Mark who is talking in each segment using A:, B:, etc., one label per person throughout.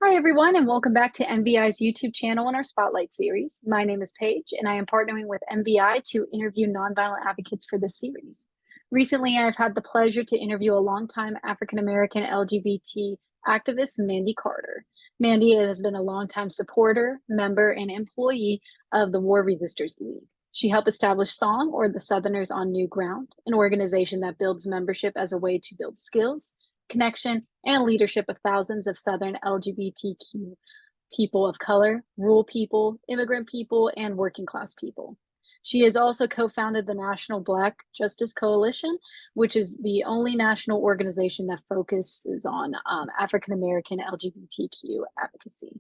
A: Hi, everyone, and welcome back to NVI's YouTube channel and our Spotlight series. My name is Paige, and I am partnering with NVI to interview nonviolent advocates for this series. Recently, I've had the pleasure to interview a longtime African American LGBT activist, Mandy Carter. Mandy has been a longtime supporter, member, and employee of the War Resisters League. She helped establish SONG, or the Southerners on New Ground, an organization that builds membership as a way to build skills, connection, and leadership of thousands of Southern LGBTQ people of color, rural people, immigrant people, and working class people. She has also co-founded the National Black Justice Coalition, which is the only national organization that focuses on African American LGBTQ advocacy.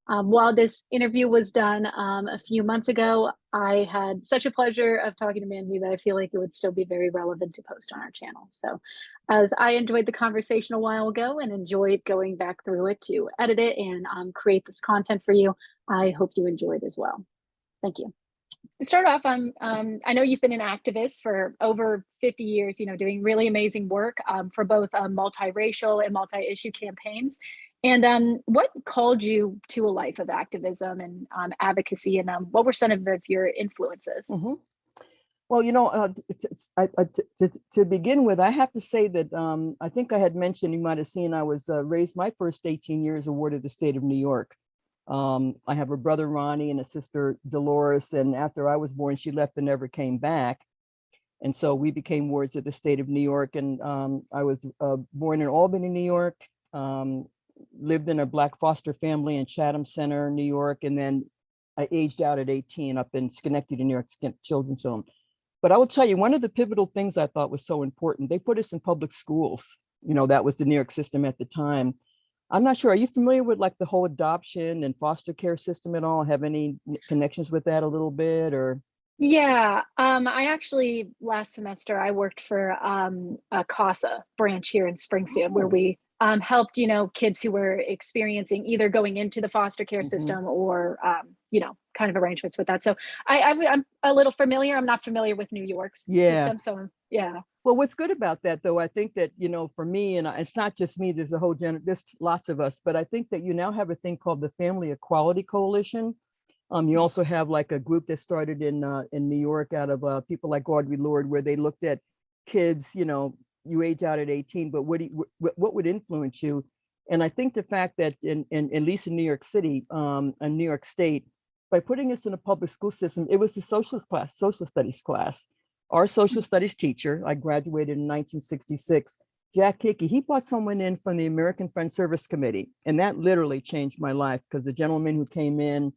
A: While this interview was done a few months ago, I had such a pleasure of talking to Mandy that I feel like it would still be very relevant to post on our channel. So as I enjoyed the conversation a while ago and enjoyed going back through it to edit it and create this content for you, I hope you enjoyed as well. Thank you. To start off, I know you've been an activist for over 50 years, doing really amazing work for both multiracial and multi-issue campaigns. And what called you to a life of activism and advocacy, and what were some of your influences?
B: Mm-hmm. Well, to begin with, I have to say that I think I had mentioned, you might have seen, I was raised my first 18 years awarded the state of New York. I have a brother, Ronnie, and a sister, Dolores, and after I was born, she left and never came back. And so we became wards of the state of New York, and I was born in Albany, New York, lived in a Black foster family in Chatham Center, New York, and then I aged out at 18 up in Schenectady, New York, Children's Home. But I will tell you, one of the pivotal things I thought was so important, they put us in public schools. That was the New York system at the time. I'm not sure, are you familiar with like the whole adoption and foster care system at all? Have any connections with that a little bit, or?
A: Yeah, I actually, last semester, I worked for a CASA branch here in Springfield, where we helped, kids who were experiencing either going into the foster care system or, kind of arrangements with that. So I'm a little familiar. I'm not familiar with New York's system. So yeah.
B: Well, what's good about that, though, I think that, for me, and it's not just me, there's a whole there's lots of us, but I think that you now have a thing called the Family Equality Coalition. You also have like a group that started in New York out of people like Audre Lorde, where they looked at kids, you age out at 18, but what would influence you? And I think the fact that at least in New York City and New York State, by putting us in a public school system, it was the social studies class. Our social studies teacher, I graduated in 1966, Jack Hickey, he brought someone in from the American Friends Service Committee. And that literally changed my life, because the gentleman who came in,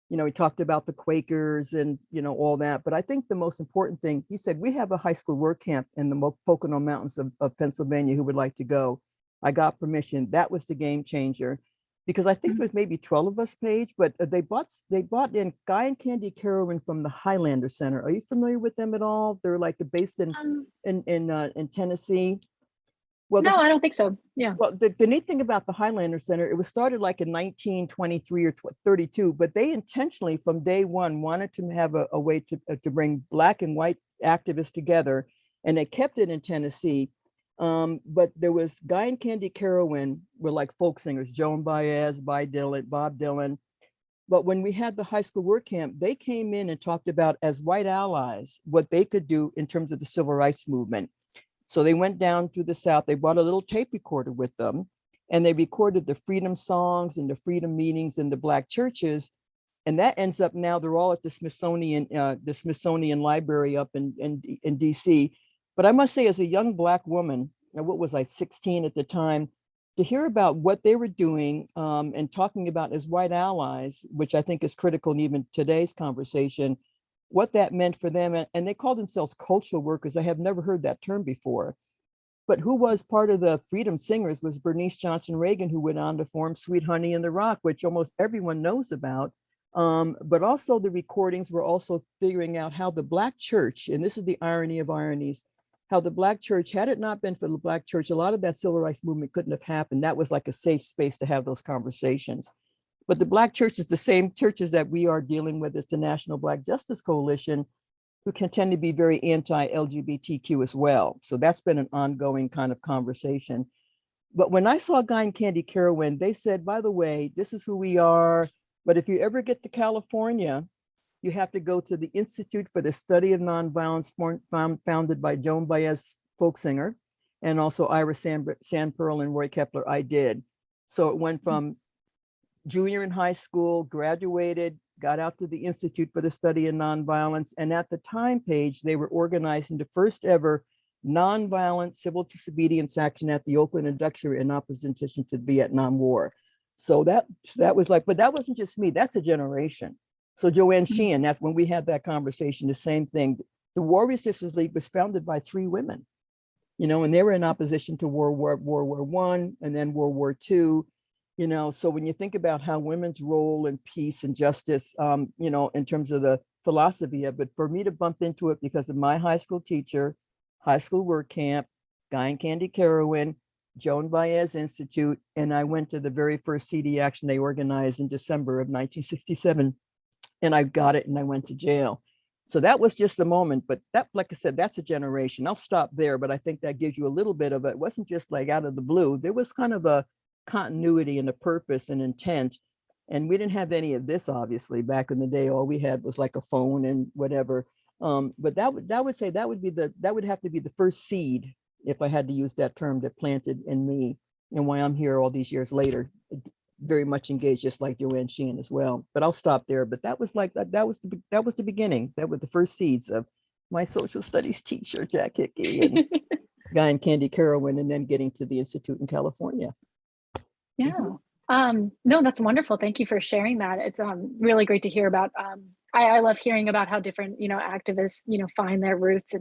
B: he talked about the Quakers and, all that. But I think the most important thing, he said, we have a high school work camp in the Pocono Mountains of Pennsylvania who would like to go. I got permission. That was the game changer, because I think there's maybe 12 of us, Paige, but they bought in Guy and Candy Carowin from the Highlander Center. Are you familiar with them at all? They're like based in Tennessee. Well,
A: no, I don't think so. Yeah.
B: Well, the neat thing about the Highlander Center, it was started like in 1923 or 32, but they intentionally from day one wanted to have a way to bring Black and white activists together, and they kept it in Tennessee. But there was Guy and Candy Carowin were like folk singers, Joan Baez, Bob Dylan. But when we had the high school work camp, they came in and talked about, as white allies, what they could do in terms of the civil rights movement. So they went down to the South, they brought a little tape recorder with them, and they recorded the freedom songs and the freedom meetings in the Black churches. And that ends up now, they're all at the Smithsonian Library up in DC. But I must say, as a young Black woman, what was I, 16 at the time, to hear about what they were doing and talking about as white allies, which I think is critical in even today's conversation, what that meant for them. And they called themselves cultural workers. I have never heard that term before. But who was part of the Freedom Singers was Bernice Johnson Reagan, who went on to form Sweet Honey in the Rock, which almost everyone knows about. But also the recordings were also figuring out how the Black church, and this is the irony of ironies, how the Black church, had it not been for the Black church, a lot of that civil rights movement couldn't have happened. That was like a safe space to have those conversations. But the Black church is the same churches that we are dealing with as the National Black Justice Coalition, who can tend to be very anti-LGBTQ as well. So that's been an ongoing kind of conversation. But when I saw Guy and Candy Carowin, they said, by the way, this is who we are. But if you ever get to California, you have to go to the Institute for the Study of Nonviolence, founded by Joan Baez, folk singer, and also Ira Sandpearl and Roy Kepler. I did. So it went from junior in high school, graduated, got out to the Institute for the Study of Nonviolence. And at the time, Paige, they were organizing the first ever nonviolent civil disobedience action at the Oakland Industrial in opposition to the Vietnam War. So that was like, but that wasn't just me, that's a generation. So Joanne Sheehan, that's when we had that conversation, the same thing. The War Resisters League was founded by 3 women, you know, and they were in opposition to World War I and then World War II. You know, so when you think about how women's role in peace and justice, you know, in terms of the philosophy of it, for me to bump into it because of my high school teacher, high school work camp, Guy and Candy Carowin, Joan Baez Institute, and I went to the very first CD action they organized in December of 1967, and I got it and I went to jail. So that was just the moment, but that, like I said, that's a generation. I'll stop there, but I think that gives you a little bit of it. It wasn't just like out of the blue. There was kind of a continuity and a purpose and intent. And we didn't have any of this, obviously, back in the day. All we had was like a phone and whatever. But that would have to be the first seed, if I had to use that term, that planted in me, and why I'm here all these years later, very much engaged, just like Joanne Sheehan as well. But I'll stop there. But that was like that was the beginning. That were the first seeds of my social studies teacher, Jack Hickey, and Guy and Candy Carowin, and then getting to the Institute in California.
A: Yeah. No, that's wonderful. Thank you for sharing that. It's really great to hear about. I love hearing about how different, you know, activists, you know, find their roots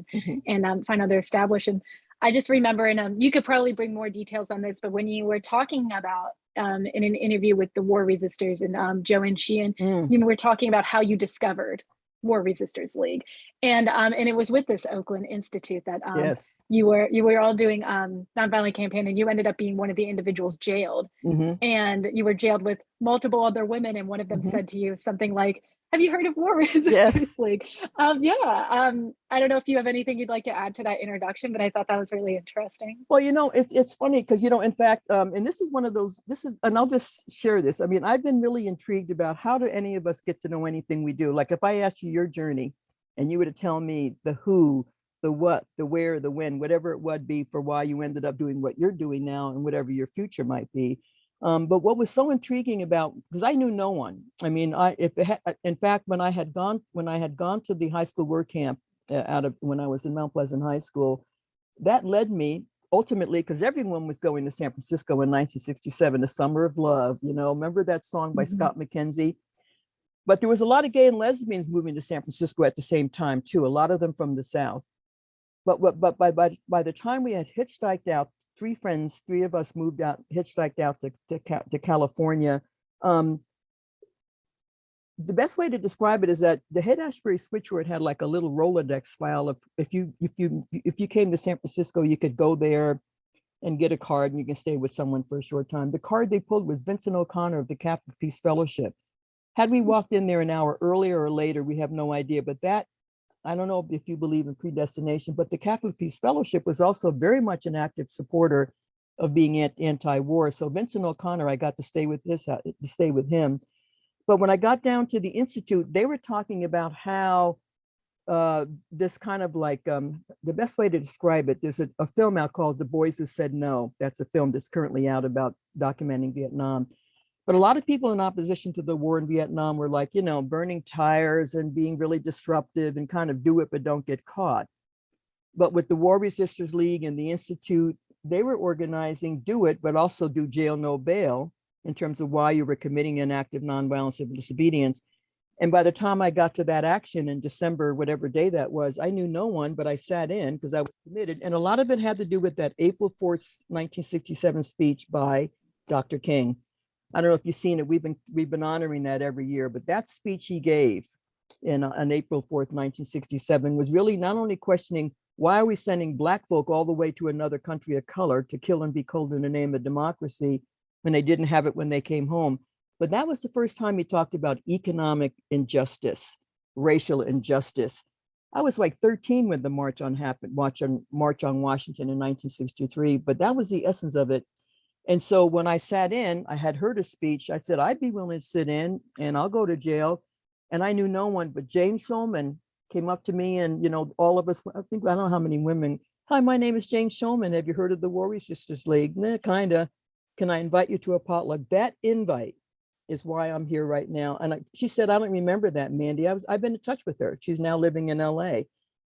A: and find how they're established. And I just remember, and you could probably bring more details on this, but when you were talking about in an interview with the War Resisters and Joanne Sheehan, you were talking about how you discovered War Resisters League, and it was with this Oakland Institute that
B: Yes.
A: you were all doing nonviolent campaign, and you ended up being one of the individuals jailed, and you were jailed with multiple other women, and one of them said to you something like, "Have you heard of War Resisters League?" I don't know if you have anything you'd like to add to that introduction, but I thought that was really interesting.
B: Well, you know, it's funny because, you know, in fact, and this is one of those, and I'll just share this. I mean, I've been really intrigued about how do any of us get to know anything we do? Like if I asked you your journey and you were to tell me the who, the what, the where, the when, whatever it would be for why you ended up doing what you're doing now and whatever your future might be. But what was so intriguing about, because I knew no one. I mean, in fact, when I had gone to the high school work camp when I was in Mount Pleasant High School, that led me ultimately, because everyone was going to San Francisco in 1967, the summer of love, you know, remember that song by Scott McKenzie? But there was a lot of gay and lesbians moving to San Francisco at the same time too, a lot of them from the South. But by the time we had hitchhiked out, three of us moved out, hitchhiked out to California. The best way to describe it is that the Haight-Ashbury switchboard had like a little Rolodex file of if you came to San Francisco, you could go there and get a card and you can stay with someone for a short time. The card they pulled was Vincent O'Connor of the Catholic Peace Fellowship. Had we walked in there an hour earlier or later, we have no idea. But that, I don't know if you believe in predestination, but the Catholic Peace Fellowship was also very much an active supporter of being anti-war. So Vincent O'Connor, I got to stay with him. But when I got down to the Institute, they were talking about how this kind of like, the best way to describe it, there's a film out called The Boys Who Said No. That's a film that's currently out about documenting Vietnam. But a lot of people in opposition to the war in Vietnam were like, you know, burning tires and being really disruptive and kind of do it, but don't get caught. But with the War Resisters League and the Institute, they were organizing do it, but also do jail, no bail, in terms of why you were committing an act of nonviolent civil disobedience. And by the time I got to that action in December, whatever day that was, I knew no one, but I sat in because I was committed. And a lot of it had to do with that April 4th, 1967 speech by Dr. King. I don't know if you've seen it. We've been honoring that every year, but that speech he gave on April 4th, 1967 was really not only questioning why are we sending Black folk all the way to another country of color to kill and be killed in the name of democracy when they didn't have it when they came home. But that was the first time he talked about economic injustice, racial injustice. I was like 13 when the March on Washington in 1963, but that was the essence of it. And so when I sat in, I had heard a speech. I said, I'd be willing to sit in and I'll go to jail. And I knew no one, but Jane Shulman came up to me, and, you know, all of us, I don't know how many women. Hi, my name is Jane Shulman. Have you heard of the Warrior Sisters League? Nah, kind of. Can I invite you to a potluck? That invite is why I'm here right now. And she said, I don't remember that, Mandy. I've been in touch with her. She's now living in LA.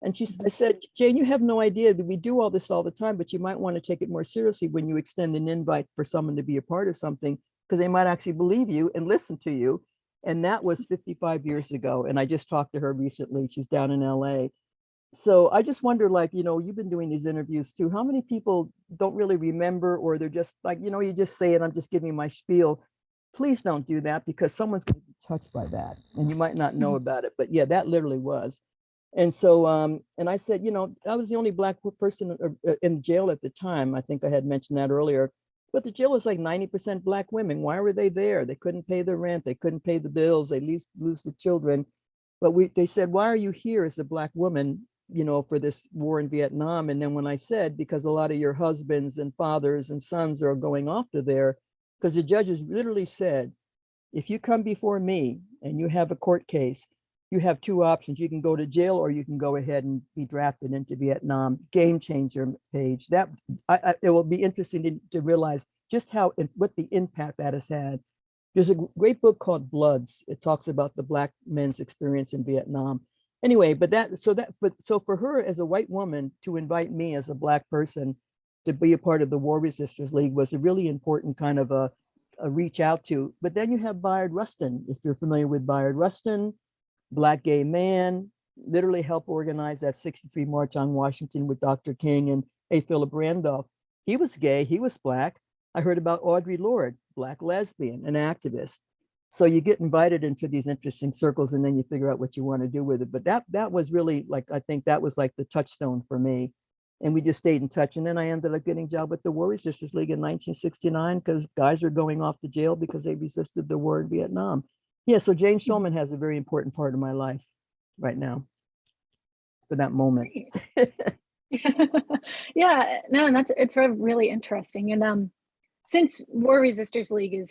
B: And I said, Jane, you have no idea that we do all this all the time, but you might want to take it more seriously when you extend an invite for someone to be a part of something, because they might actually believe you and listen to you. And that was 55 years ago. And I just talked to her recently. She's down in LA. So I just wonder, like, you know, you've been doing these interviews too. How many people don't really remember, or they're just like, you know, you just say it, I'm just giving my spiel. Please don't do that, because someone's going to be touched by that and you might not know about it. But yeah, that literally was. And so, and I said, you know, I was the only Black person in jail at the time. I think I had mentioned that earlier, but the jail was like 90% Black women. Why were they there? They couldn't pay their rent. They couldn't pay the bills. They lose the children. But they said, why are you here as a Black woman, you know, for this war in Vietnam? And then when I said, because a lot of your husbands and fathers and sons are going off to there, because the judges literally said, if you come before me and you have a court case, you have two options. You can go to jail, or you can go ahead and be drafted into Vietnam. Game changer, Paige. That it will be interesting to realize just how and what the impact that has had. There's a great book called Bloods. It talks about the Black men's experience in Vietnam. Anyway, but so for her as a white woman to invite me as a Black person to be a part of the Warrior Sisters League was a really important kind of a reach out to. But then you have Bayard Rustin, if you're familiar with Bayard Rustin, Black gay man, literally helped organize that 63 March on Washington with Dr. King and A. Philip Randolph. He was gay, he was Black. I heard about Audre Lorde, Black lesbian, an activist. So you get invited into these interesting circles, and then you figure out what you want to do with it. But that was really, like, I think that was like the touchstone for me. And we just stayed in touch. And then I ended up getting a job with the Warrior Sisters League in 1969, because guys are going off to jail because they resisted the war in Vietnam. Yeah, so Jane Shulman has a very important part of my life right now for that moment.
A: Yeah, no, and it's really interesting. And since War Resisters League is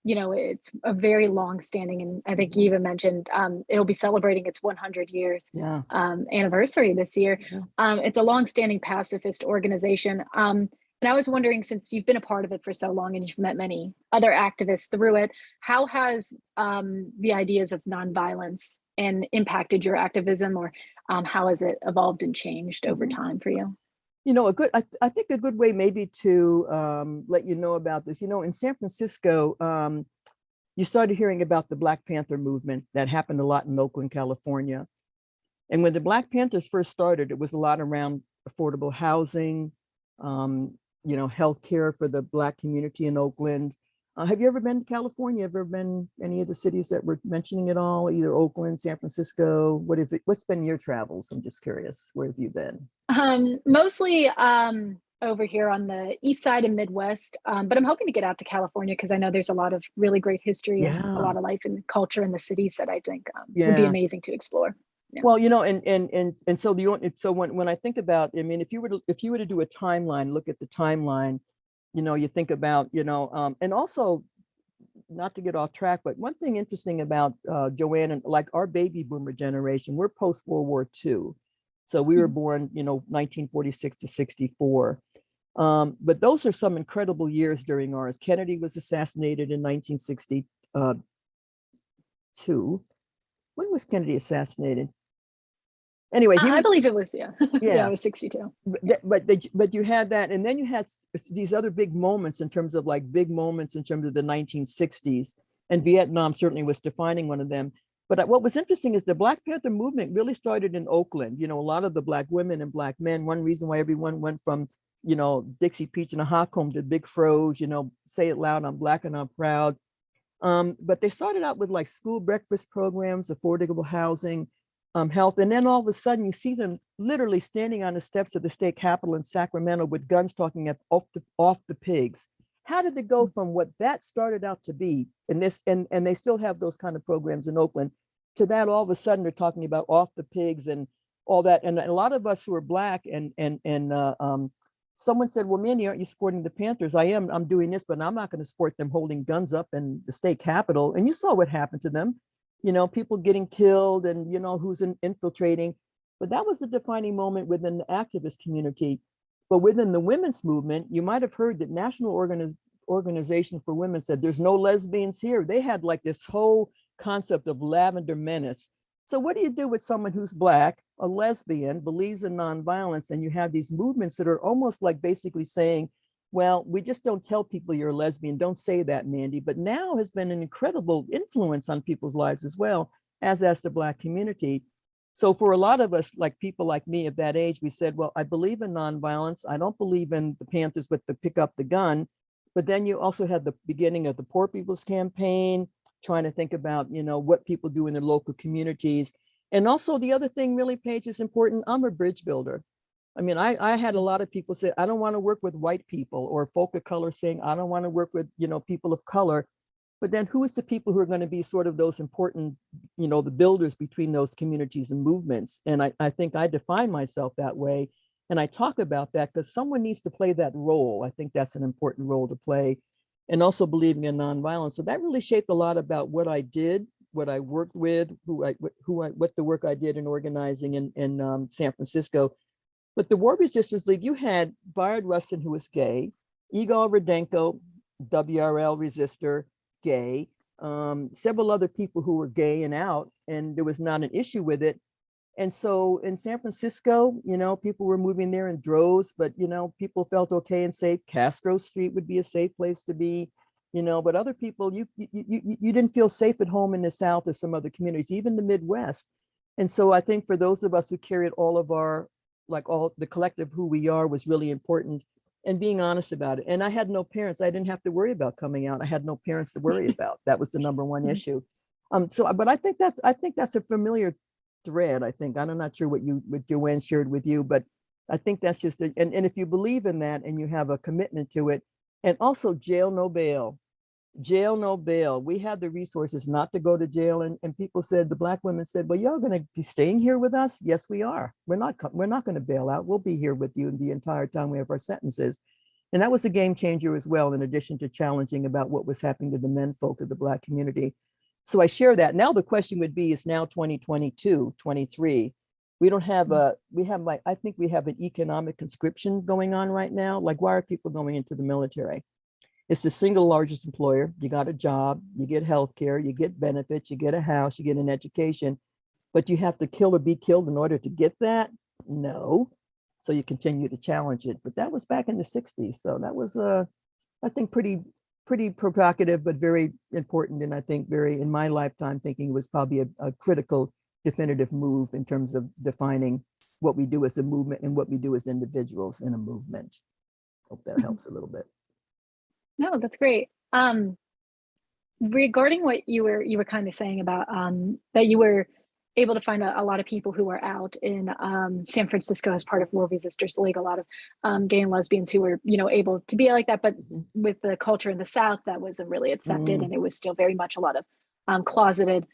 A: you know, it's a very long standing, and I think you even mentioned it'll be celebrating its 100 years anniversary this year. It's a long standing pacifist organization. And I was wondering, since you've been a part of it for so long and you've met many other activists through it, how has the ideas of nonviolence and impacted your activism, or how has it evolved and changed over time for you?
B: You know, I think a good way maybe to let you know about this, you know, in San Francisco, you started hearing about the Black Panther movement that happened a lot in Oakland, California. And when the Black Panthers first started, it was a lot around affordable housing, you know, healthcare for the Black community in Oakland. Have you ever been to California? Ever been any of the cities that we're mentioning at all? Either Oakland, San Francisco? What's been your travels? I'm just curious. Where have you been?
A: Mostly over here on the east side and Midwest, but I'm hoping to get out to California, because I know there's a lot of really great history and a lot of life and culture in the cities that I think would be amazing to explore. Yeah.
B: Well, you know, and so when I think about, I mean, if you were to do a timeline, look at the timeline, you know, you think about, you know, and also, not to get off track, but one thing interesting about Joanne, and like our baby boomer generation, we're post World War II. So we were born, you know, 1946 to 64. But those are some incredible years during ours. Kennedy was assassinated in 1962. When was Kennedy assassinated? Anyway,
A: I believe it was, yeah, it was 62.
B: But you had that, and then you had these other big moments in terms of like big moments in terms of the 1960s, and Vietnam certainly was defining one of them. But what was interesting is the Black Panther movement really started in Oakland. You know, a lot of the Black women and Black men, one reason why everyone went from, you know, Dixie Peach and a hot comb to Big Froze, you know, say it loud, I'm Black and I'm proud. But they started out with like school breakfast programs, affordable housing, health. And then all of a sudden you see them literally standing on the steps of the state capitol in Sacramento with guns talking off the pigs. How did they go from what that started out to be, and they still have those kind of programs in Oakland, to that all of a sudden they're talking about off the pigs and all that. And a lot of us who are Black and someone said, well, Mandy, aren't you supporting the Panthers? I am. I'm doing this, but I'm not going to support them holding guns up in the state capitol. And you saw what happened to them, people getting killed and, who's infiltrating. But that was a defining moment within the activist community. But within the women's movement, you might have heard that National Organization for Women said, there's no lesbians here. They had like this whole concept of lavender menace. So what do you do with someone who's Black, a lesbian, believes in nonviolence, and you have these movements that are almost like basically saying, well, we just don't tell people you're a lesbian. Don't say that, Mandy. But now has been an incredible influence on people's lives as well, as the Black community. So for a lot of us, like people like me of that age, we said, well, I believe in nonviolence. I don't believe in the Panthers with the pick up the gun. But then you also had the beginning of the Poor People's Campaign, trying to think about, what people do in their local communities. And also the other thing really, Paige, is important. I'm a bridge builder. I mean, I had a lot of people say, I don't want to work with white people, or folk of color saying, I don't want to work with, people of color. But then who is the people who are going to be sort of those important, the builders between those communities and movements? And I think I define myself that way. And I talk about that because someone needs to play that role. I think that's an important role to play. And also believing in nonviolence. So that really shaped a lot about what I did, what I worked with, what the work I did in organizing in San Francisco. But the War Resisters League, you had Bayard Rustin, who was gay, Igor Rudenko, WRL resistor, gay, several other people who were gay and out, and there was not an issue with it. And so in San Francisco, people were moving there in droves, but, people felt okay and safe. Castro Street would be a safe place to be, but other people, you didn't feel safe at home in the South or some other communities, even the Midwest. And so I think for those of us who carried all of our, all the collective who we are was really important, and being honest about it. And I had no parents. I didn't have to worry about coming out. I had no parents to worry about. That was the number one issue. But I think that's a familiar thread. I'm not sure what Joanne shared with you, but I think that's just and if you believe in that and you have a commitment to it. And also jail no bail. We had the resources not to go to jail, and people said, the Black women said, well, y'all gonna be staying here with us? Yes, we are. We're not going to bail out. We'll be here with you the entire time we have our sentences. And that was a game changer as well, in addition to challenging about what was happening to the men folk of the Black community. So I share that. Now the question would be, it's now 2022, 23. We don't have I think we have an economic conscription going on right now. Like, why are people going into the military? It's the single largest employer. You got a job, you get healthcare, you get benefits, you get a house, you get an education, but you have to kill or be killed in order to get that? No. So you continue to challenge it. But that was back in the 60s. So that was, I think, pretty provocative, but very important. And I think in my lifetime, thinking it was probably a critical, definitive move in terms of defining what we do as a movement and what we do as individuals in a movement. Hope that helps a little bit.
A: No, that's great. Regarding what you were kind of saying about that you were able to find a lot of people who were out in San Francisco as part of War Resisters League, a lot of gay and lesbians who were, able to be like that, but with the culture in the South, that wasn't really accepted. And it was still very much a lot of closeted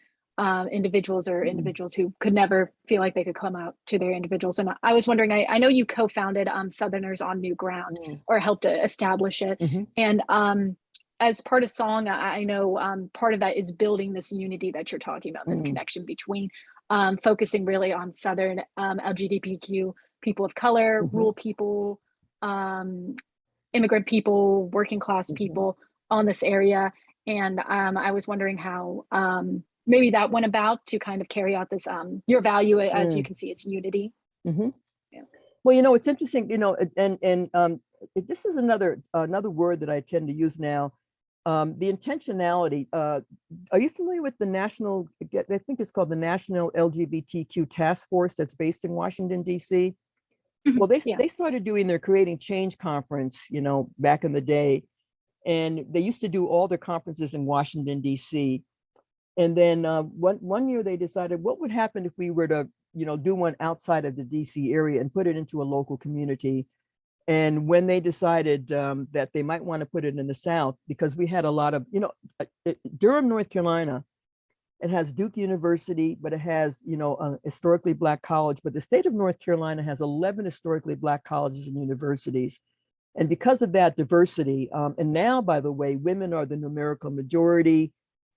A: individuals or individuals who could never feel like they could come out to their individuals. And I was wondering, I know you co-founded Southerners on New Ground, or helped to establish it. And as part of Song, I know part of that is building this unity that you're talking about, this connection between focusing really on Southern LGBTQ people of color, rural people, immigrant people, working class people on this area. And I was wondering how maybe that went about to kind of carry out this, your value, as you can see, is unity. Yeah.
B: Well, it's interesting, and this is another word that I tend to use now. The intentionality. Are you familiar with the national, I think it's called the National LGBTQ Task Force that's based in Washington, D.C.? Well, they started doing their Creating Change conference, back in the day. And they used to do all their conferences in Washington, D.C. And then one year they decided, what would happen if we were to, do one outside of the DC area and put it into a local community? And when they decided that they might want to put it in the South, because we had a lot of, Durham, North Carolina, it has Duke University, but it has, a historically Black college. But the state of North Carolina has 11 historically Black colleges and universities. And because of that diversity, and now, by the way, women are the numerical majority,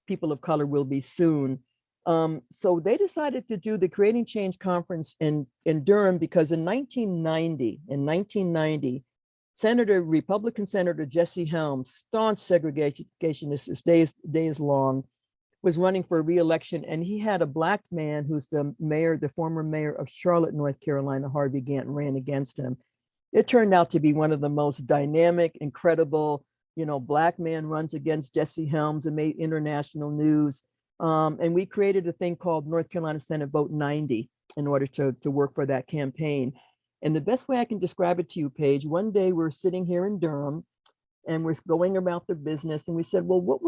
B: people of color will be soon. So they decided to do the Creating Change conference in Durham because in 1990, Republican Senator Jesse Helms, staunch segregationist as days long, was running for re-election, and he had a Black man who's the former mayor of Charlotte, North Carolina, Harvey Gantt, ran against him. It turned out to be one of the most dynamic, incredible, Black man runs against Jesse Helms and made international news. And we created a thing called North Carolina Senate Vote 90 in order to work for that campaign. And the best way I can describe it to you, Paige, one day we're sitting here in Durham and we're going about the business, and we said, well,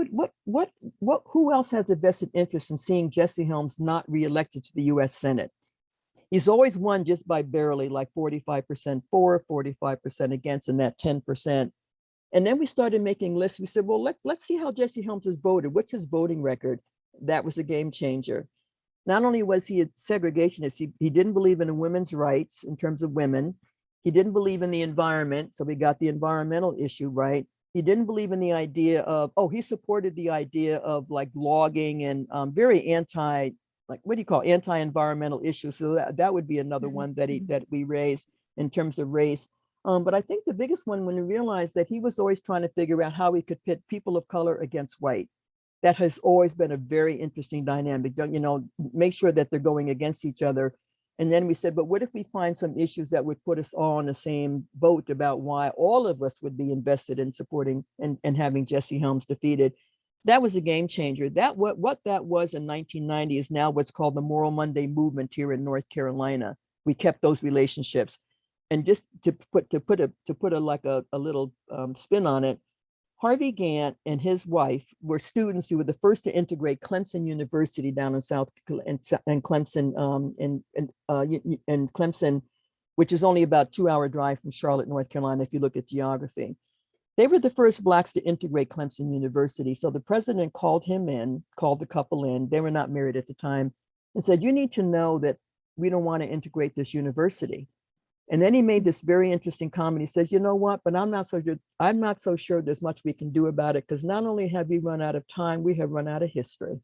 B: who else has a vested interest in seeing Jesse Helms not reelected to the US Senate? He's always won just by barely, like 45% for, 45% against, and that 10%. And then we started making lists. We said, well, let's see how Jesse Helms has voted. What's his voting record? That was a game changer. Not only was he a segregationist, he didn't believe in women's rights in terms of women. He didn't believe in the environment, so we got the environmental issue right. He didn't believe in the idea of, he supported the idea of like logging and very anti-environmental issues. So that would be another one that we raised in terms of race. But I think the biggest one, when we realized that he was always trying to figure out how we could pit people of color against white. That has always been a very interesting dynamic. Make sure that they're going against each other. And then we said, but what if we find some issues that would put us all on the same boat about why all of us would be invested in supporting and having Jesse Helms defeated? That was a game changer. What that was in 1990 is now what's called the Moral Monday movement here in North Carolina. We kept those relationships. And just to put a little spin on it, Harvey Gantt and his wife were students who were the first to integrate Clemson University down in Clemson, which is only about a 2-hour drive from Charlotte, North Carolina, if you look at geography. They were the first Blacks to integrate Clemson University. So the president called the couple in, they were not married at the time, and said, you need to know that we don't want to integrate this university. And then he made this very interesting comment. He says, you know what, but I'm not so sure there's much we can do about it, because not only have we run out of time, we have run out of history.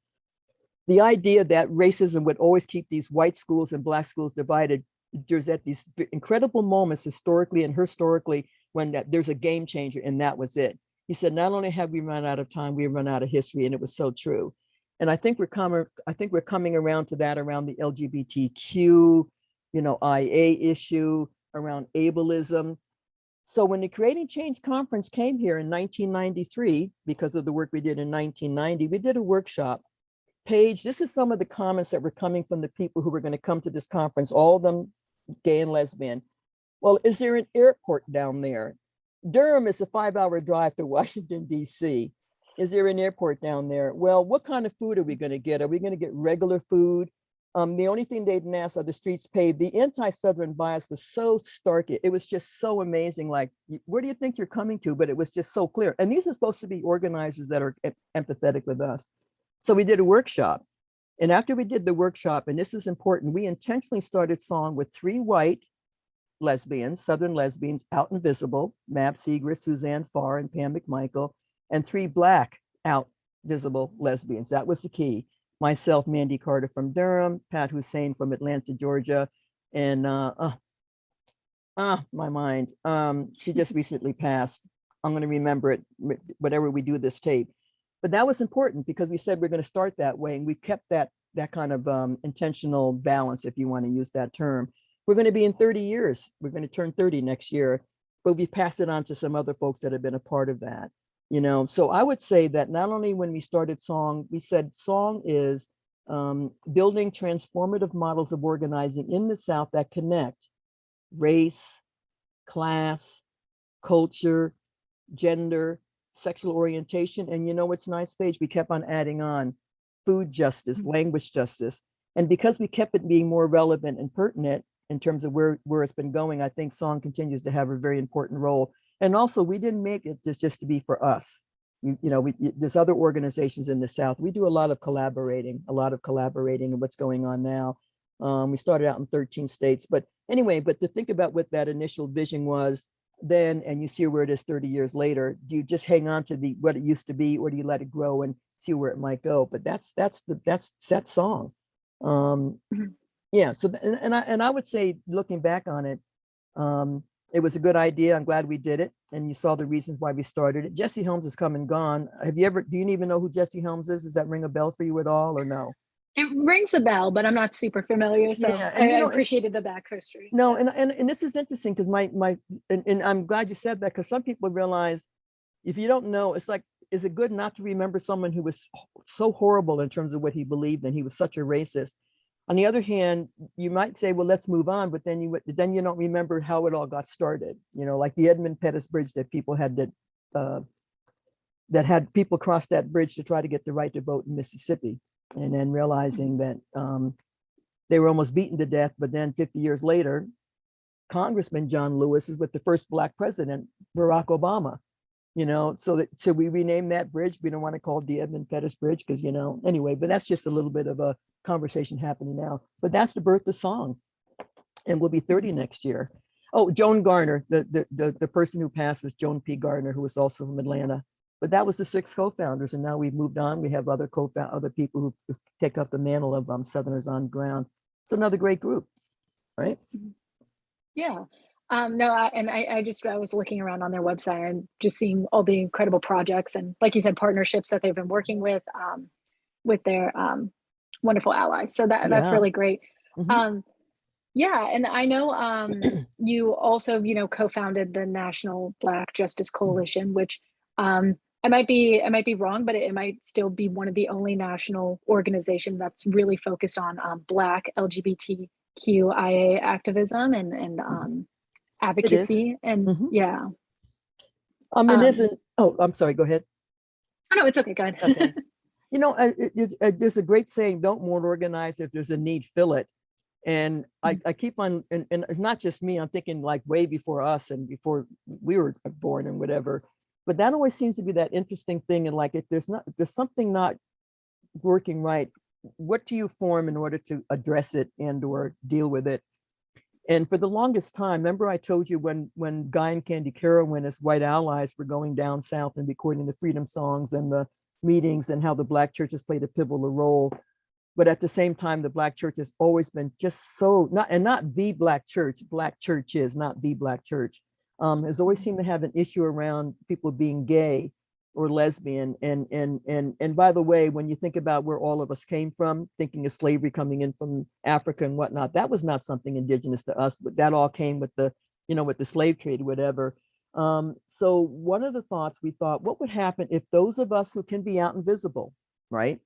B: The idea that racism would always keep these white schools and Black schools divided, there's at these incredible moments historically when there's a game changer, and that was it. He said, not only have we run out of time, we have run out of history, and it was so true. And I think we're coming around to that around the LGBTQ, IA issue, around ableism. So when the Creating Change conference came here in 1993, because of the work we did in 1990, we did a workshop. Paige, this is some of the comments that were coming from the people who were going to come to this conference, all of them gay and lesbian. Well, is there an airport down there? Durham is a 5-hour drive to Washington, D.C. Is there an airport down there? Well, what kind of food are we going to get? Are we going to get regular food? The only thing they didn't ask, are the streets paved? The anti-Southern bias was so stark. It was just so amazing. Like, where do you think you're coming to? But it was just so clear. And these are supposed to be organizers that are empathetic with us. So we did a workshop. And after we did the workshop, and this is important, we intentionally started song with 3 white lesbians, Southern lesbians, out and visible, Mab Seeger, Suzanne Farr, and Pam McMichael, and 3 Black out visible lesbians. That was the key. Myself, Mandy Carter from Durham, Pat Hussein from Atlanta, Georgia, and my mind, she just recently passed. I'm going to remember it whatever we do this tape. But that was important because we said we're going to start that way, and we've kept that kind of intentional balance, if you want to use that term. We're going to be in 30 years. We're going to turn 30 next year, but we've passed it on to some other folks that have been a part of that. So I would say that not only when we started Song, we said Song is building transformative models of organizing in the South that connect race, class, culture, gender, sexual orientation. And what's nice, Paige? We kept on adding on food justice, language justice. And because we kept it being more relevant and pertinent in terms of where it's been going, I think Song continues to have a very important role. And also, we didn't make it just to be for us. There's other organizations in the South. We do a lot of collaborating in what's going on now. We started out in 13 states, but anyway, to think about what that initial vision was, then and you see where it is 30 years later? Do you just hang on to what it used to be, or do you let it grow and see where it might go? But that's that song.
A: Mhm.
B: Yeah. So and I would say, looking back on it, it was a good idea. I'm glad we did it, and you saw the reasons why we started it. Jesse Helms has come and gone. Do you even know who Jesse Helms is? Does that ring a bell for you at all, or no?
A: It rings a bell, but I'm not super familiar. So
B: Yeah,
A: I
B: and
A: appreciated the back history.
B: no,
A: Yeah.
B: and this is interesting because and I'm glad you said that, because some people realize, if you don't know, it's like, is it good not to remember someone who was so horrible in terms of what he believed, and he was such a racist? On the other hand, you might say, well, let's move on, but then you don't remember how it all got started. Like the Edmund Pettus Bridge that people had that had people cross that bridge to try to get the right to vote in Mississippi, and then realizing that they were almost beaten to death. But then 50 years later, Congressman John Lewis is with the first Black president, Barack Obama. So we renamed that bridge. We don't want to call it the Edmund Pettus Bridge because, anyway, but that's just a little bit of a conversation happening now. But that's the birth of song, and we'll be 30 next year. Oh, Joan Garner, the person who passed was Joan P. Gardner, who was also from Atlanta. But that was the 6 co-founders, and now we've moved on. We have other people who take up the mantle of Southerners on Ground. It's another great group, right?
A: Yeah. No, I was looking around on their website and just seeing all the incredible projects and, like you said, partnerships that they've been working with their wonderful allies. So that's
B: Yeah.
A: really great.
B: Mhm.
A: Yeah, and I know you also, co-founded the National Black Justice Coalition, which I might be wrong, but it might still be one of the only national organization that's really focused on Black LGBTQIA activism and
B: It is.
A: advocacy. And
B: Mhm.
A: yeah,
B: It
A: um,
B: isn't. Oh, I'm sorry. Go ahead.
A: oh no, it's okay. Go
B: Okay.
A: ahead.
B: There's a great saying: "Don't more organize. If there's a need, fill it." And I keep on, and it's not just me. I'm thinking like way before us and before we were born and whatever. But that always seems to be that interesting thing. And like, if there's something not working right, what do you form in order to address it and or deal with it? And for the longest time, remember I told you when Guy and Candy Carowin as white allies were going down south and recording the freedom songs and the meetings, and how the Black churches played a pivotal role. But at the same time, the Black church has always been just so not the Black church. Black churches, not the Black church, has always seemed to have an issue around people being gay or lesbian. And by the way, when you think about where all of us came from, thinking of slavery coming in from Africa and whatnot, that was not something indigenous to us, but that all came with the slave trade, whatever. So one of the thoughts we thought, what would happen if those of us who can be out and visible, right?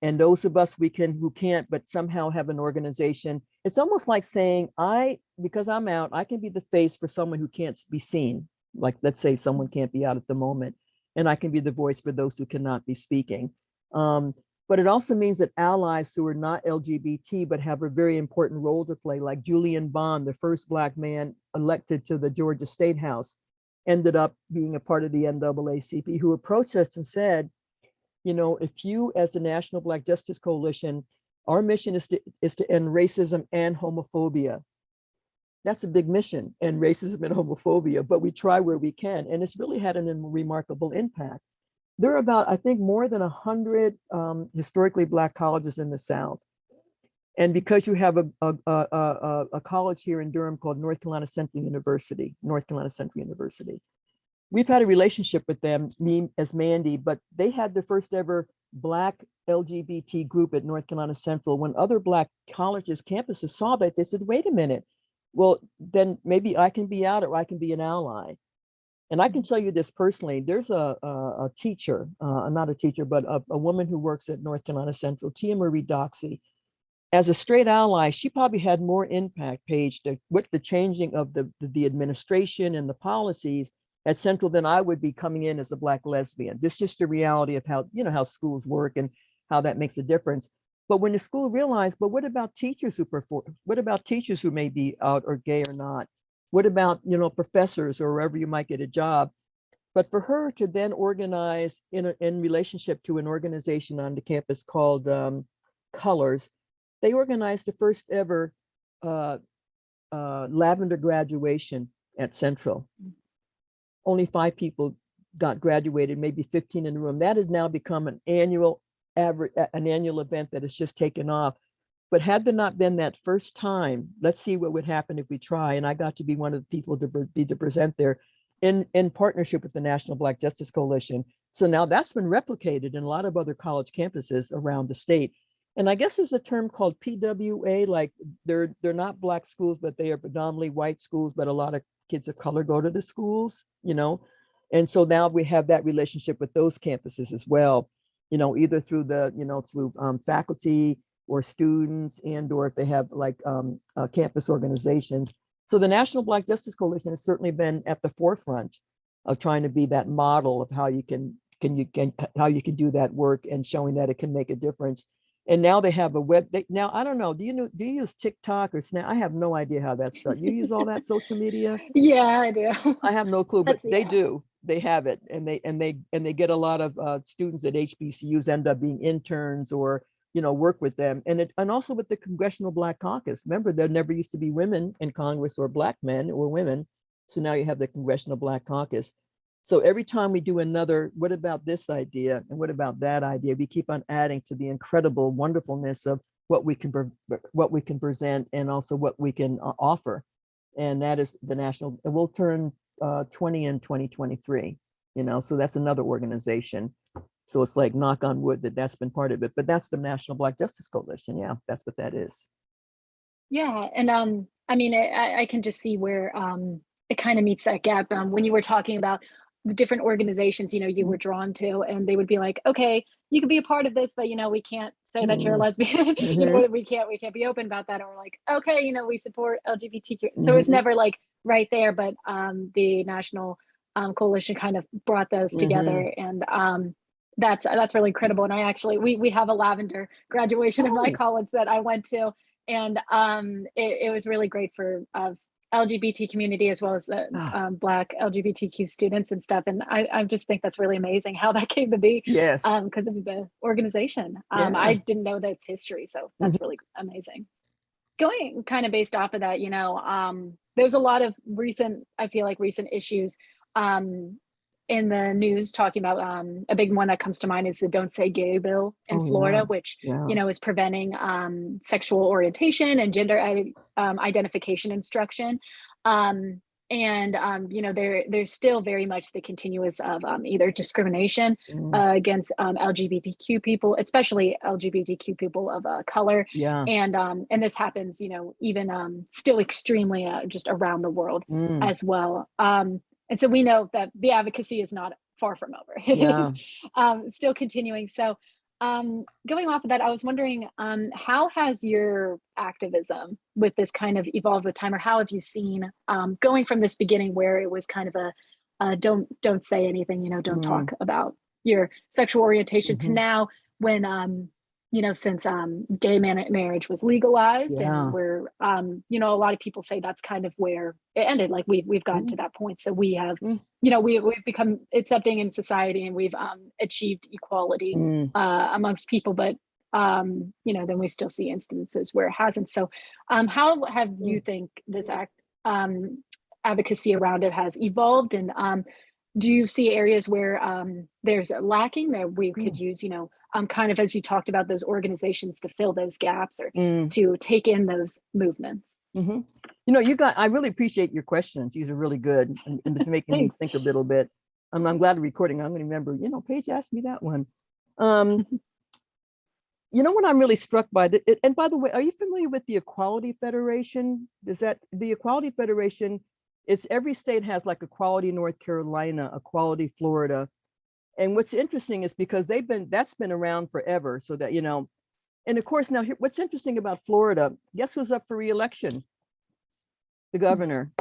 B: And those of us who can't, but somehow have an organization. It's almost like saying, because I'm out, I can be the face for someone who can't be seen. Like, let's say someone can't be out at the moment, and I can be the voice for those who cannot be speaking. But it also means that allies who are not LGBT, but have a very important role to play, like Julian Bond, the first Black man elected to the Georgia State House, ended up being a part of the NAACP, who approached us and said, if you, as the National Black Justice Coalition, our mission is to end racism and homophobia. That's a big mission, end racism and homophobia, but we try where we can. And it's really had a remarkable impact. There are about, I think, more than 100 historically Black colleges in the South. And because you have a college here in Durham called North Carolina Central University, we've had a relationship with them, me as Mandy, but they had the first ever Black LGBT group at North Carolina Central. When other Black colleges, campuses saw that, they said, wait a minute, well, then maybe I can be out or I can be an ally. And I can tell you this personally, there's a teacher, not a teacher, but a woman who works at North Carolina Central, Tia Marie Doxey. As a straight ally, she probably had more impact, Paige, with the changing of the administration and the policies at Central than I would be coming in as a Black lesbian. This is just the reality of how schools work and how that makes a difference. But when the school realized, but what about teachers who perform? What about teachers who may be out or gay or not? What about, professors or wherever you might get a job? But for her to then organize in relationship to an organization on the campus called Colors, they organized the first ever lavender graduation at Central. Only 5 people got graduated, maybe 15 in the room. That has now become an annual event that has just taken off. But had there not been that first time, let's see what would happen if we try. And I got to be one of the people to present there in partnership with the National Black Justice Coalition. So now that's been replicated in a lot of other college campuses around the state. And I guess there's a term called PWA, like they're not Black schools, but they are predominantly white schools, but a lot of kids of color go to the schools, you know. And so now we have that relationship with those campuses as well, you know, either through the, you know, through faculty or students, and or if they have like campus organizations. So the National Black Justice Coalition has certainly been at the forefront of trying to be that model of how you can do that work and showing that it can make a difference. And now they have a now I don't know, do you use TikTok or Snap? I have no idea how that's done. You use all that social media?
A: Yeah, I do.
B: I have no clue, but they
A: yeah.
B: do. They have it, and they get a lot of students at HBCUs end up being interns or, you know, work with them, and also with the Congressional Black Caucus. Remember, there never used to be women in Congress, or Black men or women. So now you have the Congressional Black Caucus. So every time we do another, what about this idea and what about that idea, we keep on adding to the incredible wonderfulness of what we can present and also what we can offer. And that is the national. We'll turn 20 in 2023. You know, so that's another organization. So it's like, knock on wood, that's been part of it. But that's the National Black Justice Coalition. Yeah, that's what that is.
A: Yeah, and I mean, I can just see where it kind of meets that gap. When you were talking about the different organizations, you know, you were drawn to, and they would be like, okay, you can be a part of this, but you know, we can't say that you're a lesbian. You know, we can't be open about that. And we're like, okay, you know, we support LGBTQ. So it's never like right there, but the National Coalition kind of brought those together, and that's really incredible. And I actually we have a lavender graduation in my college that I went to, and it was really great for LGBT community as well as the Black LGBTQ students and stuff. And I just think that's really amazing how that came to be.
B: Yes.
A: Because of the organization. I didn't know that's history, so that's really amazing. Going kind of based off of that, you know, there's a lot of recent issues in the news talking about a big one that comes to mind is the Don't Say Gay bill in Florida, which you know is preventing sexual orientation and gender identification instruction. You know, there's still very much the continuous of either discrimination against LGBTQ people, especially LGBTQ people of color.
B: Yeah.
A: And this happens, you know, even still extremely just around the world as well. And so we know that the advocacy is not far from over. It is still continuing. So going off of that, I was wondering, how has your activism with this kind of evolved with time, or how have you seen going from this beginning where it was kind of a don't say anything, you know, don't talk about your sexual orientation to now when you know, since gay marriage was legalized, and we're you know, a lot of people say that's kind of where it ended. Like we've gotten to that point. So we have, you know, we've become accepting in society, and we've achieved equality amongst people. But you know, then we still see instances where it hasn't. So how have you think this advocacy around it has evolved, and do you see areas where there's lacking that we could use, you know, kind of as you talked about, those organizations to fill those gaps or to take in those movements?
B: You know, I really appreciate your questions. These are really good, and it's making me think a little bit. I'm glad we're recording. I'm going to remember, you know, Paige asked me that one. You know what I'm really struck by, and by the way, are you familiar with the Equality Federation? The Equality Federation, it's every state has like Equality North Carolina, Equality Florida. And what's interesting is because that's been around forever. So that, you know, and of course, now what's interesting about Florida, guess who's up for re-election? The governor.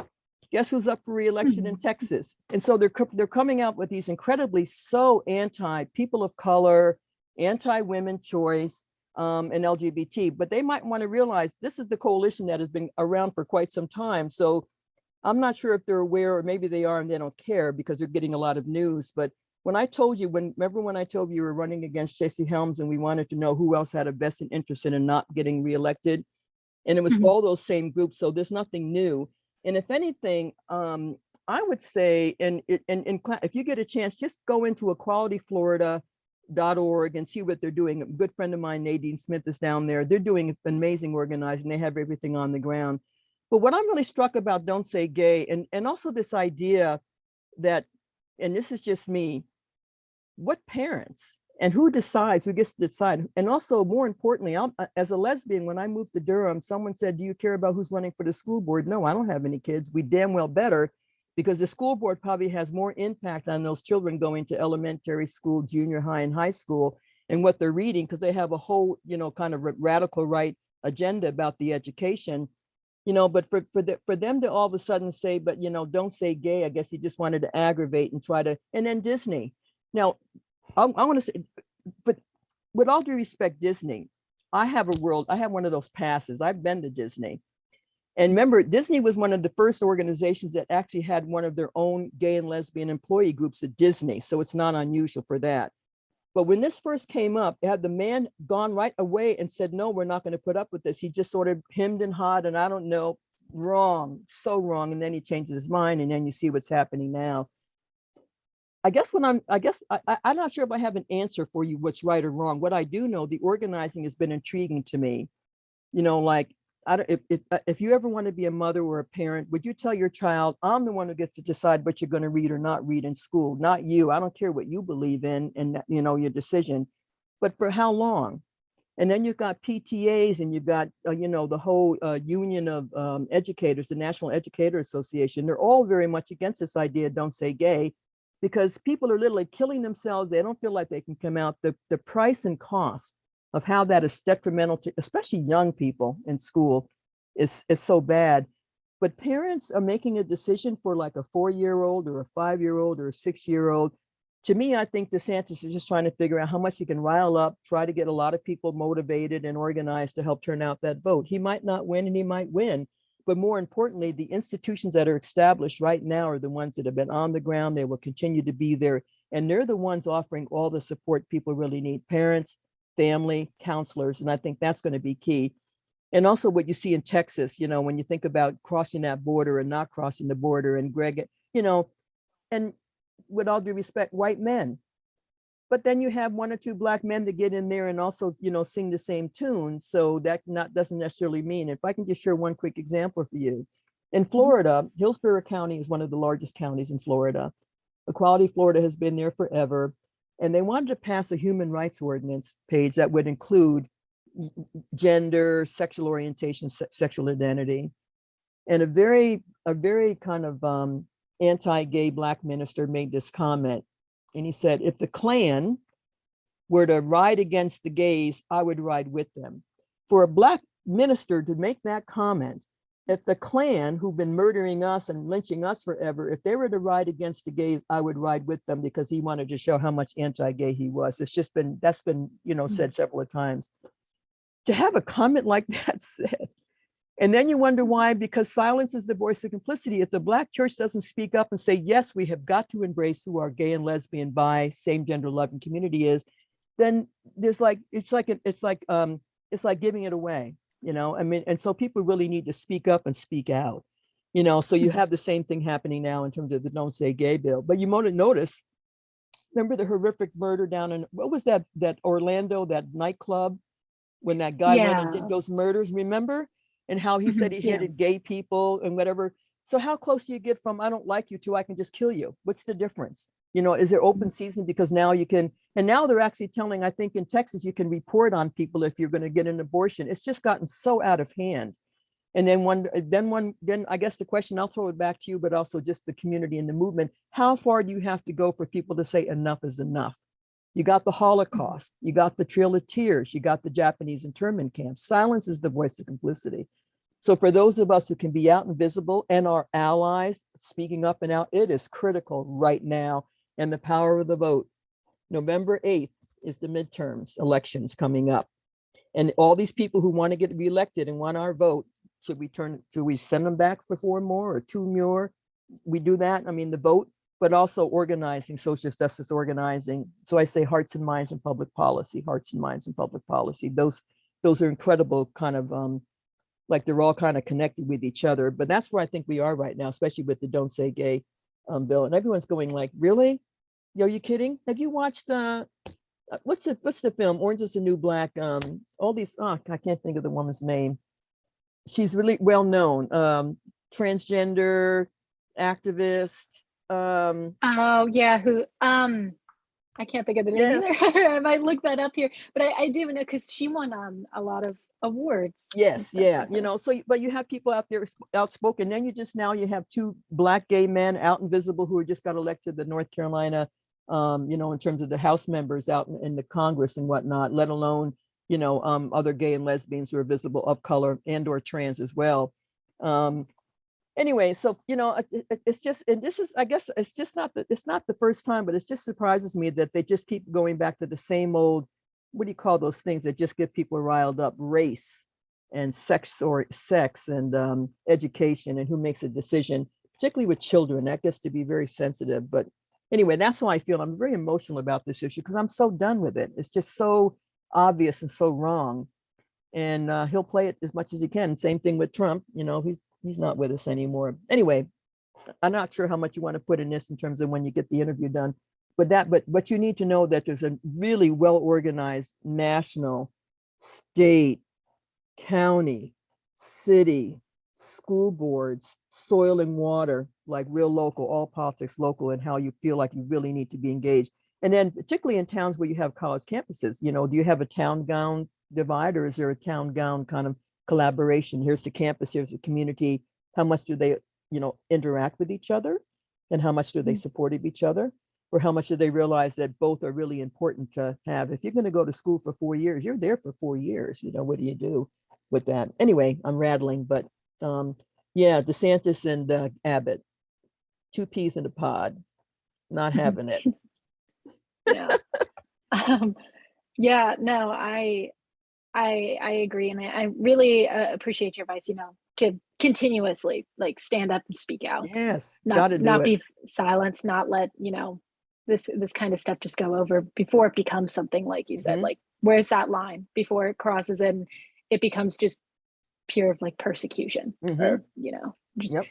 B: Guess who's up for re-election in Texas? And so they're coming out with these incredibly so anti-people of color, anti-women choice, and LGBT, but they might want to realize this is the coalition that has been around for quite some time. So I'm not sure if they're aware, or maybe they are and they don't care because they're getting a lot of news. But when I told you, remember when I told you were running against Stacey Helms and we wanted to know who else had a vested interest in not getting reelected? And it was all those same groups. So there's nothing new. And if anything, I would say, if you get a chance, just go into equalityflorida.org and see what they're doing. A good friend of mine, Nadine Smith, is down there. They're doing amazing organizing. They have everything on the ground. But what I'm really struck about Don't Say Gay, and also this idea that, and this is just me, what parents and who decides, who gets to decide? And also, more importantly, as a lesbian, when I moved to Durham, someone said, do you care about who's running for the school board? No, I don't have any kids. We damn well better, because the school board probably has more impact on those children going to elementary school, junior high, and high school, and what they're reading, because they have a whole, kind of radical right agenda about the education. But for them to all of a sudden say, but don't say gay, I guess he just wanted to aggravate and try to, and then Disney. Now, I want to say, but with all due respect, Disney, I have one of those passes. I've been to Disney. And remember, Disney was one of the first organizations that actually had one of their own gay and lesbian employee groups at Disney. So it's not unusual for that. But when this first came up, had the man gone right away and said, no, we're not going to put up with this. He just sort of hemmed and hawed, and I don't know, wrong, so wrong. And then he changes his mind, and then you see what's happening now. I'm not sure if I have an answer for you, what's right or wrong. What I do know, the organizing has been intriguing to me. If you ever want to be a mother or a parent, would you tell your child, I'm the one who gets to decide what you're going to read or not read in school, not you. I don't care what you believe in and your decision, but for how long? And then you've got PTAs, and you've got, the whole union of educators, the National Educator Association. They're all very much against this idea, don't say gay, because people are literally killing themselves. They don't feel like they can come out. The price and cost of how that is detrimental to especially young people in school is so bad. But parents are making a decision for like a 4-year-old or a 5-year-old or a 6-year-old. To me, I think DeSantis is just trying to figure out how much he can rile up, try to get a lot of people motivated and organized to help turn out that vote. He might not win, and he might win. But more importantly, the institutions that are established right now are the ones that have been on the ground. They will continue to be there. And they're the ones offering all the support people really need: parents, family, counselors. And I think that's going to be key. And also what you see in Texas, when you think about crossing that border and not crossing the border, and Greg, and with all due respect, white men. But then you have 1 or 2 Black men to get in there and also, sing the same tune. So that doesn't necessarily mean. If I can just share one quick example for you. In Florida, Hillsborough County is one of the largest counties in Florida. Equality Florida has been there forever. And they wanted to pass a human rights ordinance, Paige, that would include gender, sexual orientation, sexual identity. And a very kind of anti-gay Black minister made this comment. And he said, if the Klan were to ride against the gays, I would ride with them. For a Black minister to make that comment, if the Klan, who've been murdering us and lynching us forever, if they were to ride against the gays, I would ride with them, because he wanted to show how much anti-gay he was. That's been said several times. To have a comment like that said, and then you wonder why, because silence is the voice of complicity. If the Black church doesn't speak up and say, yes, we have got to embrace who our gay and lesbian, bi, same gender loving community is, then it's like giving it away, and so people really need to speak up and speak out, so you have the same thing happening now in terms of the Don't Say Gay bill. But you might notice, remember the horrific murder down in, what was that Orlando, that nightclub, when that guy went and did those murders, remember? And how he said he hated gay people and whatever. So how close do you get from, I don't like you, to I can just kill you? What's the difference? Is there open season? Because now you can, and now they're actually telling, I think in Texas, you can report on people if you're going to get an abortion. It's just gotten so out of hand. And then I guess the question, I'll throw it back to you, but also just the community and the movement. How far do you have to go for people to say enough is enough? You got the Holocaust, you got the Trail of Tears, you got the Japanese internment camps. Silence is the voice of complicity. So for those of us who can be out and visible and are allies, speaking up and out, it is critical right now. And the power of the vote. November 8th is the midterms elections coming up. And all these people who want to get reelected and want our vote, should we send them back for 4 more or 2 more? We do that. I mean, the vote, but also organizing, social justice organizing. So I say hearts and minds in public policy, hearts and minds in public policy. Those are incredible kind of like they're all kind of connected with each other. But that's where I think we are right now, especially with the Don't Say Gay bill. And everyone's going like, really? Yo, are you kidding? Have you watched what's the film? Orange is the New Black. All these, I can't think of the woman's name. She's really well known. Transgender activist.
A: Oh yeah, who I can't think of the name
B: Yes.
A: either. I might look that up here, but I do know because she won a lot of awards and
B: Yes,
A: stuff
B: yeah,
A: like that.
B: so but you have people out there outspoken. Then you have two Black gay men out and visible who just got elected to North Carolina, in terms of the House members out in the Congress and whatnot, let alone, other gay and lesbians who are visible, of color and or trans as well. Anyway, so it's just, and this is, I guess it's just it's not the first time, but it just surprises me that they just keep going back to the same old, what do you call those things that just get people riled up? Race and sex and education and who makes a decision, particularly with children. That gets to be very sensitive. But anyway, that's how I feel. I'm very emotional about this issue because I'm so done with it. It's just so obvious and so wrong. And he'll play it as much as he can. Same thing with Trump. He's not with us anymore. Anyway, I'm not sure how much you want to put in this in terms of when you get the interview done. But you need to know that there's a really well-organized national, state, county, city, school boards, soil and water, like real local, all politics local, and how you feel like you really need to be engaged. And then particularly in towns where you have college campuses, do you have a town gown divide, or is there a town gown kind of collaboration? Here's the campus, here's the community. How much do they, interact with each other? And how much do they support each other? Or how much do they realize that both are really important to have? If you're going to go to school for 4 years, you're there for 4 years. What do you do with that? Anyway, I'm rattling, but yeah, DeSantis and Abbott, two peas in a pod, not having it.
A: Yeah. Yeah, no, I agree, and I really appreciate your advice. To continuously like stand up and speak out,
B: Yes,
A: not
B: got to do it.
A: be silenced, not let this kind of stuff just go over before it becomes something like you said. Like, where's that line before it crosses and it becomes just pure like persecution or just
B: Yep.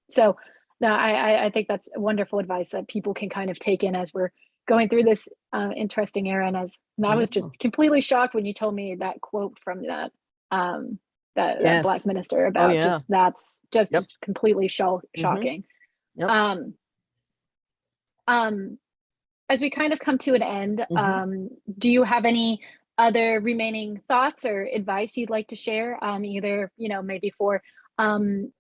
A: So no, I think that's wonderful advice that people can kind of take in as we're going through this interesting era. And I was just completely shocked when you told me that quote from that that Black minister about just that's just
B: Yep.
A: completely shocking.
B: Yep.
A: As we kind of come to an end, do you have any other remaining thoughts or advice you'd like to share? Either maybe for young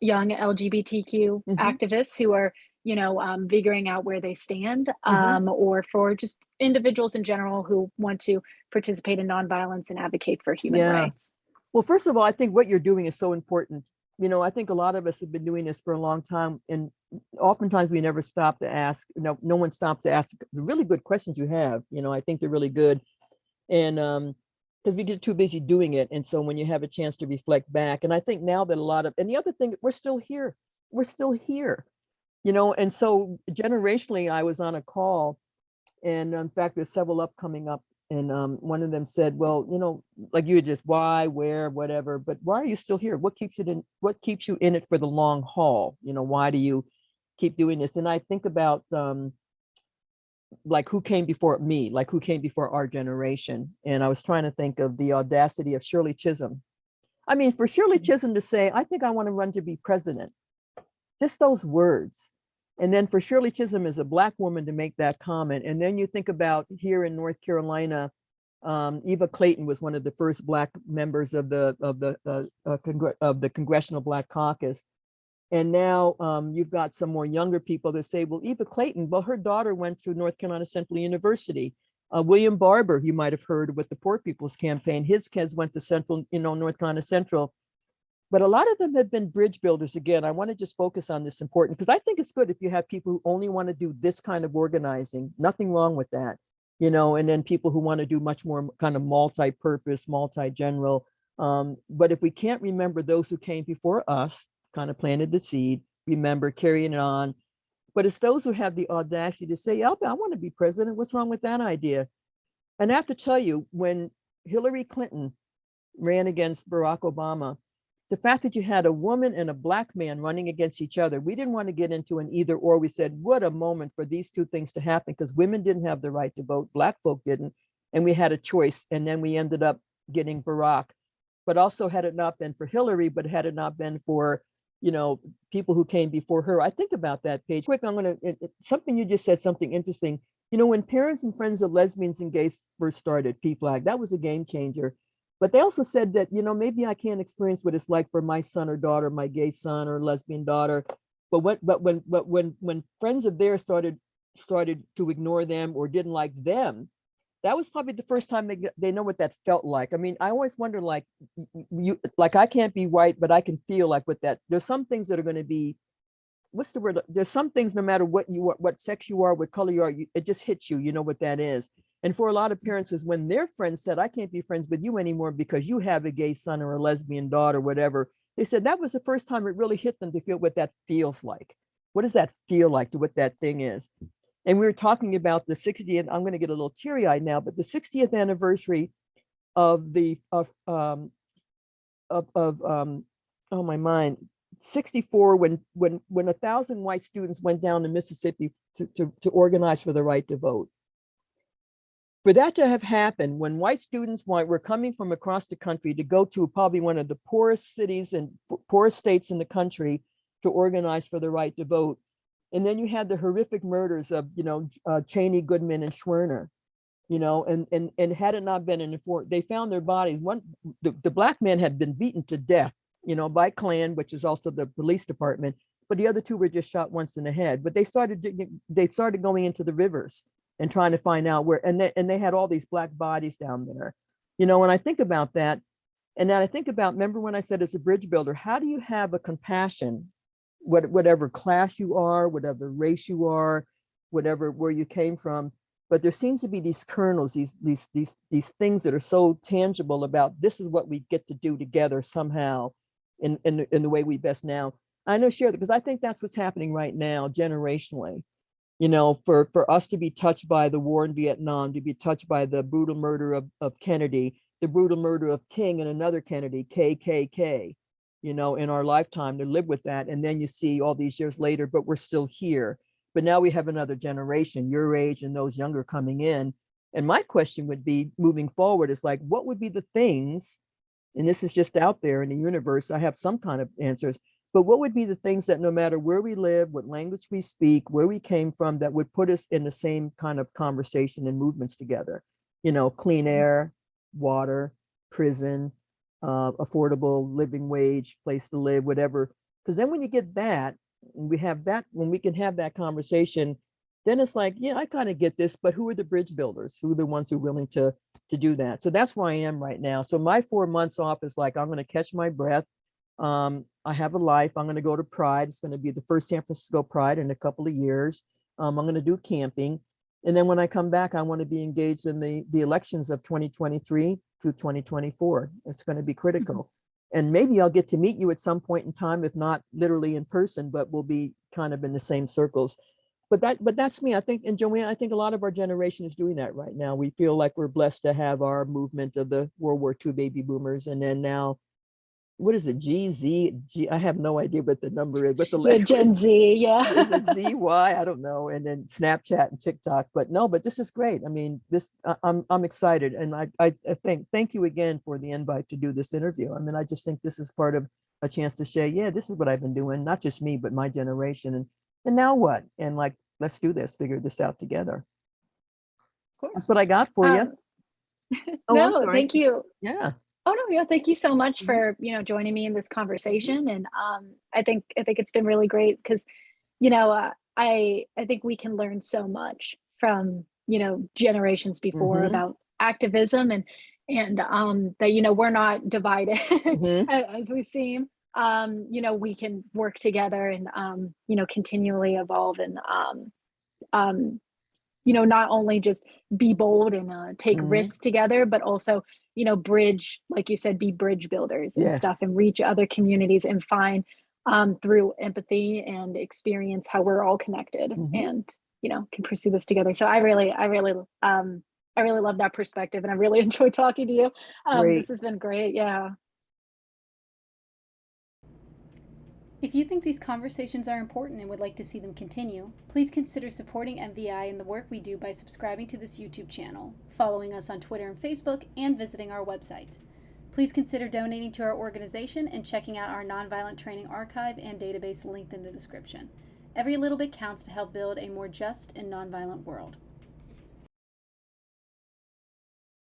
A: LGBTQ activists who are figuring out where they stand, or for just individuals in general who want to participate in nonviolence and advocate for human rights.
B: Well, first of all, I think what you're doing is so important. I think a lot of us have been doing this for a long time, and oftentimes we never stop to ask. No one stops to ask the really good questions you have. I think they're really good, and because we get too busy doing it, and so when you have a chance to reflect back, and I think now that and the other thing, we're still here, and so generationally, I was on a call, and in fact, there's several coming up. And one of them said, well, like you just why, where, whatever, but why are you still here? What keeps you in it for the long haul? Why do you keep doing this? And I think about like who came before me, like who came before our generation. And I was trying to think of the audacity of Shirley Chisholm. I mean, for Shirley Chisholm to say, I think I want to run to be president, just those words. And then for Shirley Chisholm as a Black woman to make that comment. And then you think about here in North Carolina, Eva Clayton was one of the first Black members of the Congressional Black Caucus. And now you've got some more younger people that say, well, Eva Clayton, well, her daughter went to North Carolina Central University. William Barber, you might have heard with the Poor People's Campaign, his kids went to Central, North Carolina Central. But a lot of them have been bridge builders. Again, I want to just focus on this important, because I think it's good if you have people who only want to do this kind of organizing, nothing wrong with that, and then people who want to do much more kind of multi-purpose, multi-general. But if we can't remember those who came before us, kind of planted the seed, remember carrying it on. But it's those who have the audacity to say, I want to be president. What's wrong with that idea? And I have to tell you, when Hillary Clinton ran against Barack Obama, the fact that you had a woman and a black man running against each other, we didn't want to get into an either or. We said, what a moment for these two things to happen, because women didn't have the right to vote, black folk didn't, and we had a choice. And then we ended up getting Barack. But also, had it not been for Hillary, but had it not been for, you know, people who came before her. I think about that, Paige. Quick, I'm going to, something you just said, something interesting. You know, when Parents and Friends of Lesbians and Gays first started, PFLAG, that was a game changer. But they also said that, you know, maybe I can't experience what it's like for my son or daughter, my gay son or lesbian daughter. But when friends of theirs started to ignore them or didn't like them, that was probably the first time they know what that felt like. I mean, I always wonder, like, like, I can't be white, but I can feel like with that. There's some things that are going to be, what's the word? There's some things, no matter what you are, what sex you are, what color you are, it just hits you. You know what that is. And for a lot of parents, is when their friends said, I can't be friends with you anymore because you have a gay son or a lesbian daughter, whatever. They said that was the first time it really hit them to feel what that feels like. What does that feel like, to what that thing is? And we were talking about the 60th, I'm going to get a little teary-eyed now, but the 60th anniversary of the, oh my mind, 64, when 1,000 white students went down to Mississippi to organize for the right to vote. For that to have happened, when white students were coming from across the country to go to probably one of the poorest cities and poorest states in the country to organize for the right to vote. And then you had the horrific murders of, you know, Cheney, Goodman, and Schwerner, you know, and had it not been in the fort, they found their bodies. The black man had been beaten to death, you know, by Klan, which is also the police department, but the other two were just shot once in the head. But they started going into the rivers and trying to find out where, and they had all these black bodies down there, you know. When I think about that, and then I think about, remember when I said as a bridge builder, how do you have a compassion, whatever class you are, whatever race you are, whatever, where you came from, but there seems to be these kernels, these things that are so tangible about, this is what we get to do together somehow in the way we best now. I know, share that, because I think that's what's happening right now generationally. You know, for us to be touched by the war in Vietnam, to be touched by the brutal murder of Kennedy, the brutal murder of King and another Kennedy, KKK, you know, in our lifetime, to live with that. And then you see all these years later, but we're still here. But now we have another generation, your age and those younger, coming in. And my question would be, moving forward, is like, what would be the things, and this is just out there in the universe, I have some kind of answers, but what would be the things that, no matter where we live, what language we speak, where we came from, that would put us in the same kind of conversation and movements together? You know, clean air, water, prison, affordable living wage, place to live, whatever. Because then when you get that, we have that, when we can have that conversation, then it's like, yeah, I kind of get this, but who are the bridge builders? Who are the ones who are willing to do that? So that's where I am right now. So my 4 months off is like, I'm going to catch my breath. I have a life. I'm going to go to Pride. It's going to be the first San Francisco Pride in a couple of years. I'm going to do camping. And then when I come back, I want to be engaged in the elections of 2023 to 2024. It's going to be critical. And maybe I'll get to meet you at some point in time, if not literally in person, but we'll be kind of in the same circles. But that's me. I think, and Joanne, I think a lot of our generation is doing that right now. We feel like we're blessed to have our movement of the World War II baby boomers. And then now, what is it? G? I have no idea what the number is, but the
A: Gen Z, yeah.
B: Is it ZY? I don't know. And then Snapchat and TikTok. But no, but this is great. I mean, this, I'm excited. And I thank you again for the invite to do this interview. I mean, I just think this is part of a chance to share, yeah, this is what I've been doing, not just me, but my generation. And now what? And like, let's do this, figure this out together. That's what I got for you. Oh,
A: no,
B: I'm sorry.
A: thank you.
B: Yeah.
A: Oh no, yeah, thank you so much for, you know, joining me in this conversation. And I think it's been really great because, you know, I think we can learn so much from, you know, generations before about activism and that, you know, we're not divided as we seem. You know, we can work together and you know, continually evolve and you know, not only just be bold and take risks together, but also, you know, bridge, like you said, be bridge builders and stuff, and reach other communities and find through empathy and experience how we're all connected and, you know, can pursue this together. So I really I really love that perspective, and I really enjoyed talking to you. This
B: Great.
A: has been great. Yeah.
C: If you think these conversations are important and would like to see them continue, please consider supporting MVI and the work we do by subscribing to this YouTube channel, following us on Twitter and Facebook, and visiting our website. Please consider donating to our organization and checking out our nonviolent training archive and database linked in the description. Every little bit counts to help build a more just and nonviolent world.